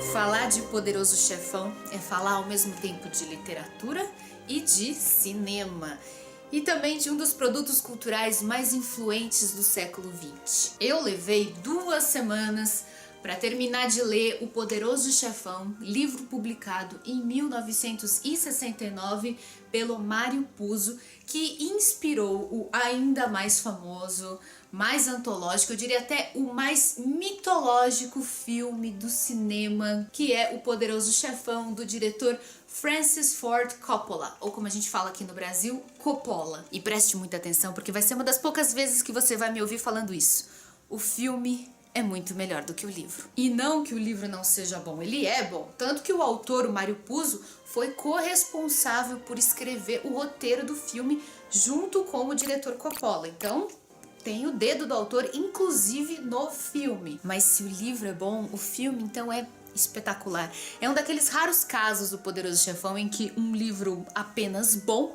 Falar de Poderoso Chefão é falar ao mesmo tempo de literatura e de cinema. E também de um dos produtos culturais mais influentes do século XX. Eu levei 2 semanas para terminar de ler O Poderoso Chefão, livro publicado em 1969 pelo Mário Puzo, que inspirou o ainda mais famoso, mais antológico, eu diria até o mais mitológico filme do cinema, que é O Poderoso Chefão, do diretor Francis Ford Coppola, ou como a gente fala aqui no Brasil, Coppola. E preste muita atenção, porque vai ser uma das poucas vezes que você vai me ouvir falando isso. O filme é muito melhor do que o livro. E não que o livro não seja bom, ele é bom. Tanto que o autor, o Mário Puzo, foi corresponsável por escrever o roteiro do filme junto com o diretor Coppola. Então, tem o dedo do autor, inclusive no filme. Mas se o livro é bom, o filme então é espetacular. É um daqueles raros casos do Poderoso Chefão em que um livro apenas bom,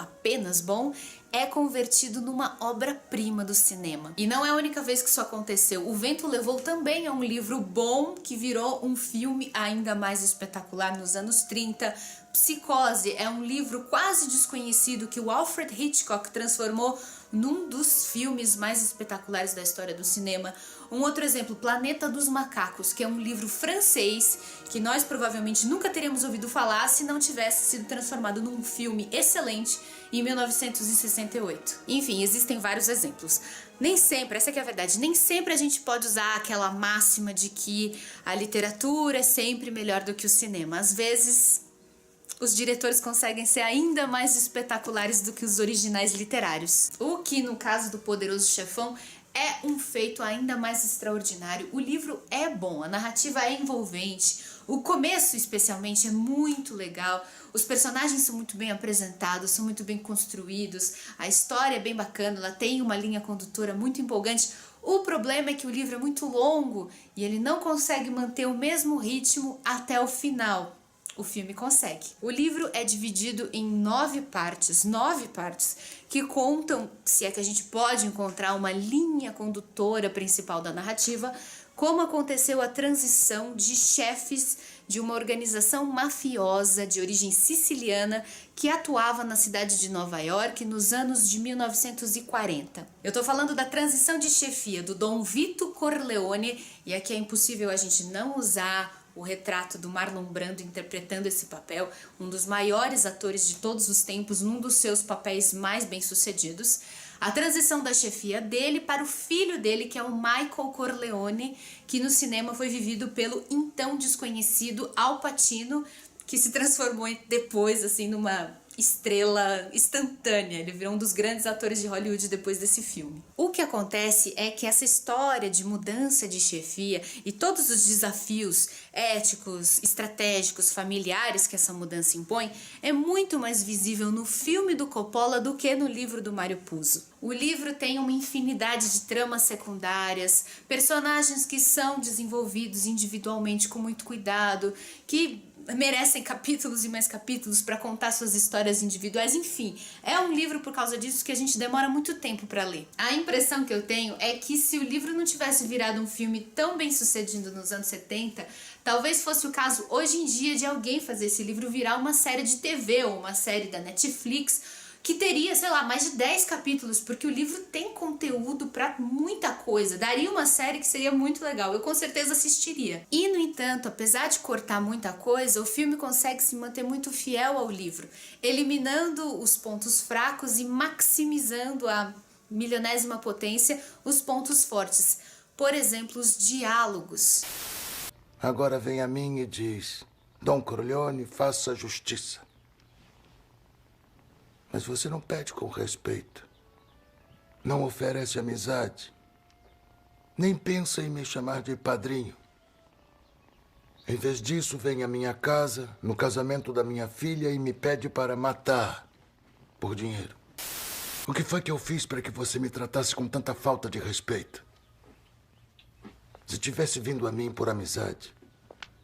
é convertido numa obra-prima do cinema. E não é a única vez que isso aconteceu. O Vento Levou também é um livro bom que virou um filme ainda mais espetacular nos anos 30. Psicose é um livro quase desconhecido que o Alfred Hitchcock transformou num dos filmes mais espetaculares da história do cinema. Um outro exemplo, Planeta dos Macacos, que é um livro francês que nós provavelmente nunca teríamos ouvido falar se não tivesse sido transformado num filme excelente em 1968. Enfim, existem vários exemplos. Nem sempre, essa que é a verdade, nem sempre a gente pode usar aquela máxima de que a literatura é sempre melhor do que o cinema. Às vezes, os diretores conseguem ser ainda mais espetaculares do que os originais literários. O que, no caso do Poderoso Chefão, é um feito ainda mais extraordinário. O livro é bom, a narrativa é envolvente, o começo especialmente é muito legal, os personagens são muito bem apresentados, são muito bem construídos, a história é bem bacana, ela tem uma linha condutora muito empolgante. O problema é que o livro é muito longo e ele não consegue manter o mesmo ritmo até o final. O filme consegue. O livro é dividido em 9 partes, que contam, se é que a gente pode encontrar uma linha condutora principal da narrativa, como aconteceu a transição de chefes de uma organização mafiosa de origem siciliana que atuava na cidade de Nova York nos anos de 1940. Eu tô falando da transição de chefia do Dom Vito Corleone, e aqui é impossível a gente não usar o retrato do Marlon Brando interpretando esse papel, um dos maiores atores de todos os tempos, num dos seus papéis mais bem-sucedidos. A transição da chefia dele para o filho dele, que é o Michael Corleone, que no cinema foi vivido pelo então desconhecido Al Pacino, que se transformou depois assim numa estrela instantânea. Ele virou um dos grandes atores de Hollywood depois desse filme. O que acontece é que essa história de mudança de chefia e todos os desafios éticos, estratégicos, familiares que essa mudança impõe é muito mais visível no filme do Coppola do que no livro do Mário Puzo. O livro tem uma infinidade de tramas secundárias, personagens que são desenvolvidos individualmente com muito cuidado, que merecem capítulos e mais capítulos para contar suas histórias individuais. Enfim, é um livro por causa disso que a gente demora muito tempo para ler. A impressão que eu tenho é que se o livro não tivesse virado um filme tão bem sucedido nos anos 70, talvez fosse o caso hoje em dia de alguém fazer esse livro virar uma série de TV ou uma série da Netflix, que teria, sei lá, mais de 10 capítulos, porque o livro tem conteúdo pra muita coisa. Daria uma série que seria muito legal, eu com certeza assistiria. E, no entanto, apesar de cortar muita coisa, o filme consegue se manter muito fiel ao livro, eliminando os pontos fracos e maximizando a milionésima potência os pontos fortes. Por exemplo, os diálogos. Agora vem a mim e diz: Dom Corleone, faça justiça. Mas você não pede com respeito, não oferece amizade, nem pensa em me chamar de padrinho. Em vez disso, vem à minha casa, no casamento da minha filha, e me pede para matar por dinheiro. O que foi que eu fiz para que você me tratasse com tanta falta de respeito? Se tivesse vindo a mim por amizade,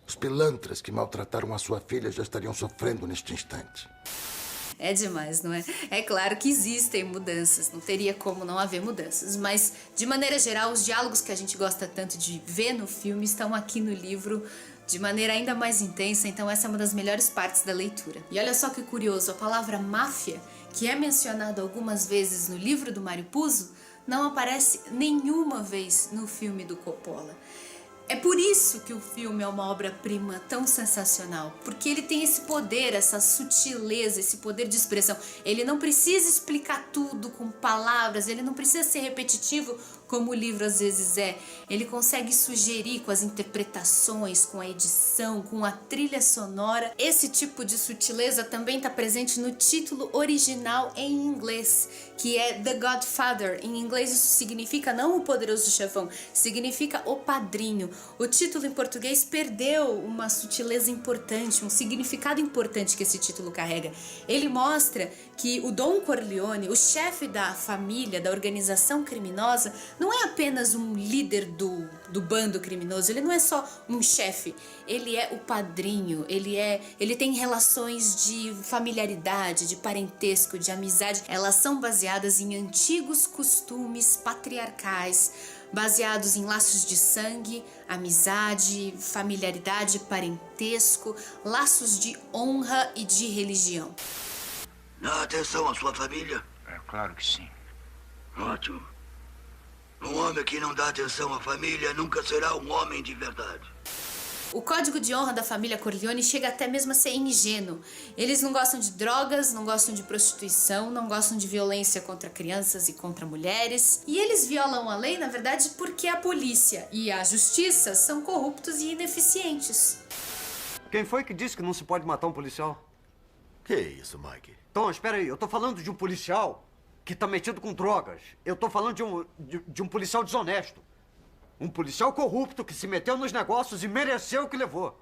os pilantras que maltrataram a sua filha já estariam sofrendo neste instante. É demais, não é? É claro que existem mudanças, não teria como não haver mudanças, mas de maneira geral os diálogos que a gente gosta tanto de ver no filme estão aqui no livro de maneira ainda mais intensa, então essa é uma das melhores partes da leitura. E olha só que curioso, a palavra máfia, que é mencionada algumas vezes no livro do Mário Puzo, não aparece nenhuma vez no filme do Coppola. É por isso que o filme é uma obra-prima tão sensacional, porque ele tem esse poder, essa sutileza, esse poder de expressão. Ele não precisa explicar tudo com palavras, ele não precisa ser repetitivo como o livro às vezes é. Ele consegue sugerir com as interpretações, com a edição, com a trilha sonora. Esse tipo de sutileza também está presente no título original em inglês, que é The Godfather. Em inglês isso significa não o poderoso chefão, significa o padrinho. O título em português perdeu uma sutileza importante, um significado importante que esse título carrega. Ele mostra que o Don Corleone, o chefe da família, da organização criminosa, não é apenas um líder do bando criminoso, ele não é só um chefe, ele é o padrinho, ele tem relações de familiaridade, de parentesco, de amizade. Elas são baseadas em antigos costumes patriarcais, baseados em laços de sangue, amizade, familiaridade, parentesco, laços de honra e de religião. Dá atenção à sua família? É claro que sim. Ótimo. Um homem que não dá atenção à família nunca será um homem de verdade. O código de honra da família Corleone chega até mesmo a ser ingênuo. Eles não gostam de drogas, não gostam de prostituição, não gostam de violência contra crianças e contra mulheres. E eles violam a lei, na verdade, porque a polícia e a justiça são corruptos e ineficientes. Quem foi que disse que não se pode matar um policial? Que isso, Mike? Tom, espera aí, eu tô falando de um policial que tá metido com drogas. Eu tô falando de um policial desonesto. Um policial corrupto que se meteu nos negócios e mereceu o que levou.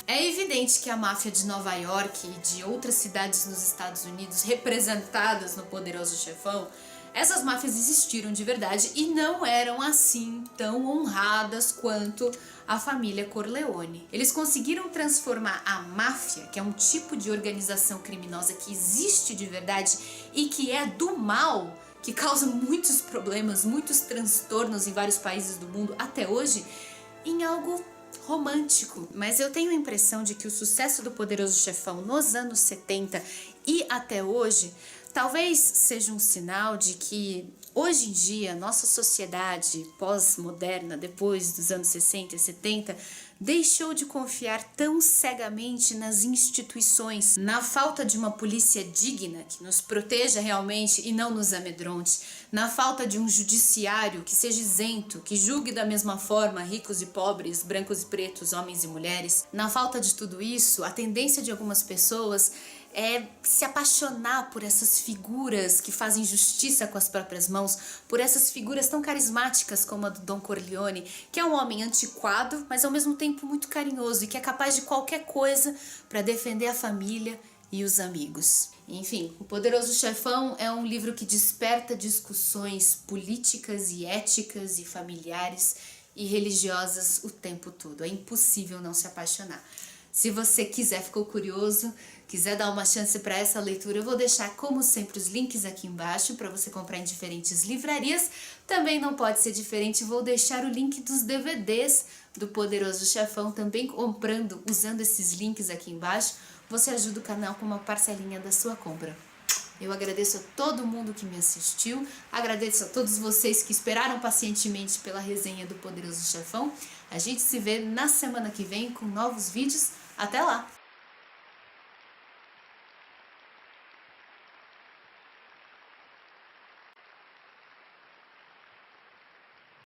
É evidente que a máfia de Nova York e de outras cidades nos Estados Unidos representadas no Poderoso Chefão, essas máfias existiram de verdade e não eram assim tão honradas quanto a família Corleone. Eles conseguiram transformar a máfia, que é um tipo de organização criminosa que existe de verdade e que é do mal, que causa muitos problemas, muitos transtornos em vários países do mundo até hoje, em algo romântico. Mas eu tenho a impressão de que o sucesso do Poderoso Chefão nos anos 70 e até hoje talvez seja um sinal de que hoje em dia nossa sociedade pós-moderna, depois dos anos 60 e 70, deixou de confiar tão cegamente nas instituições, na falta de uma polícia digna que nos proteja realmente e não nos amedronte, na falta de um judiciário que seja isento, que julgue da mesma forma ricos e pobres, brancos e pretos, homens e mulheres. Na falta de tudo isso, a tendência de algumas pessoas é se apaixonar por essas figuras que fazem justiça com as próprias mãos, por essas figuras tão carismáticas como a do Don Corleone, que é um homem antiquado, mas ao mesmo tempo muito carinhoso e que é capaz de qualquer coisa para defender a família e os amigos. Enfim, O Poderoso Chefão é um livro que desperta discussões políticas e éticas e familiares e religiosas o tempo todo. É impossível não se apaixonar. Se você ficou curioso, quiser dar uma chance para essa leitura, eu vou deixar, como sempre, os links aqui embaixo para você comprar em diferentes livrarias. Também não pode ser diferente, vou deixar o link dos DVDs do Poderoso Chefão, também comprando, usando esses links aqui embaixo. Você ajuda o canal com uma parcelinha da sua compra. Eu agradeço a todo mundo que me assistiu, agradeço a todos vocês que esperaram pacientemente pela resenha do Poderoso Chefão. A gente se vê na semana que vem com novos vídeos. Até lá!